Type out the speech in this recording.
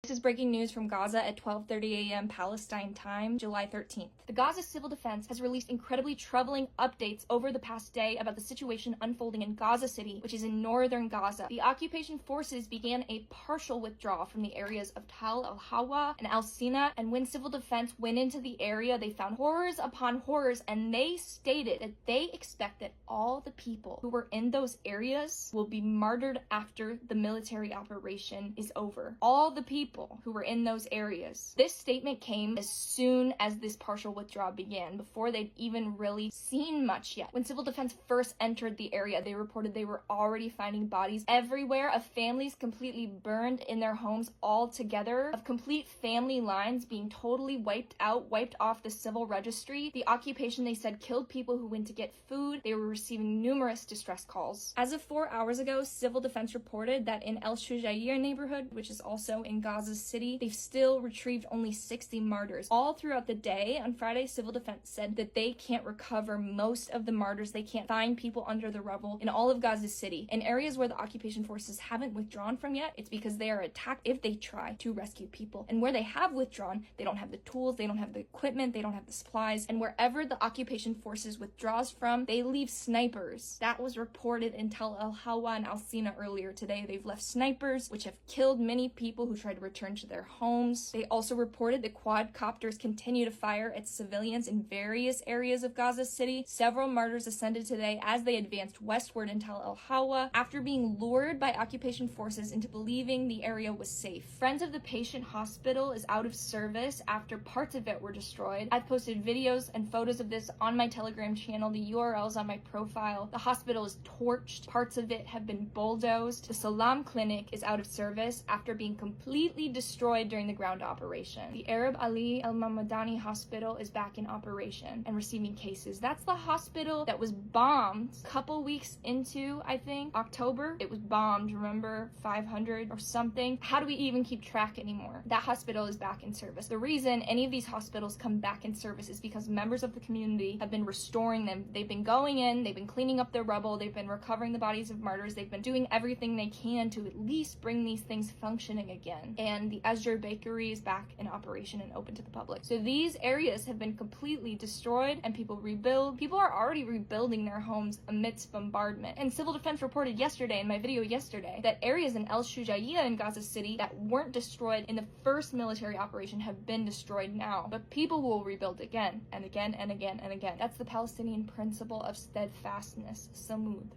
This is breaking news from Gaza at 12:30 a.m. Palestine time, July 13th. The Gaza Civil Defense has released incredibly troubling updates over the past day about the situation unfolding in Gaza City, which is in northern Gaza. The occupation forces began a partial withdrawal from the areas of Tal al-Hawa and al-Sina, and when civil defense went into the area, they found horrors upon horrors, and they stated that they expect that all the people who were in those areas will be martyred after the military operation is over. All the people who were in those areas. This statement came as soon as this partial withdrawal began, before they'd even really seen much yet. When civil defense first entered the area, they reported they were already finding bodies everywhere of families completely burned in their homes altogether, of complete family lines being totally wiped out, wiped off the civil registry. The occupation, they said, killed people who went to get food. They were receiving numerous distress calls. As of 4 hours ago, civil defense reported that in El Shujair neighborhood, which is also in Gaza City, they've still retrieved only 60 martyrs. All throughout the day on Friday, civil defense said that they can't recover most of the martyrs. They can't find people under the rubble in all of Gaza City. In areas where the occupation forces haven't withdrawn from yet, it's because they are attacked if they try to rescue people. And where they have withdrawn, they don't have the tools, they don't have the equipment, they don't have the supplies. And wherever the occupation forces withdraws from, they leave snipers. That was reported in Tal al-Hawa and al-Sina earlier today. They've left snipers, which have killed many people who tried to return to their homes. They also reported that quadcopters continue to fire at civilians in various areas of Gaza City. Several martyrs ascended today as they advanced westward in Tal al-Hawa after being lured by occupation forces into believing the area was safe. Friends of the Patient Hospital is out of service after parts of it were destroyed. I've posted videos and photos of this on my Telegram channel. The URL is on my profile. The hospital is torched. Parts of it have been bulldozed. The Salam Clinic is out of service after being completely destroyed during the ground operation. The Arab Ali El Mamadani Hospital is back in operation and receiving cases. That's the hospital that was bombed a couple weeks into, I think, October. It was bombed, remember? 500 or something. How do we even keep track anymore? That hospital is back in service. The reason any of these hospitals come back in service is because members of the community have been restoring them. They've been going in, they've been cleaning up their rubble, they've been recovering the bodies of martyrs, they've been doing everything they can to at least bring these things functioning again. And the Azure Bakery is back in operation and open to the public. So these areas have been completely destroyed and people rebuild. People are already rebuilding their homes amidst bombardment. And civil defense reported yesterday, in my video yesterday, that areas in El Shujaia in Gaza City that weren't destroyed in the first military operation have been destroyed now. But people will rebuild again and again and again and again. That's the Palestinian principle of steadfastness, samud.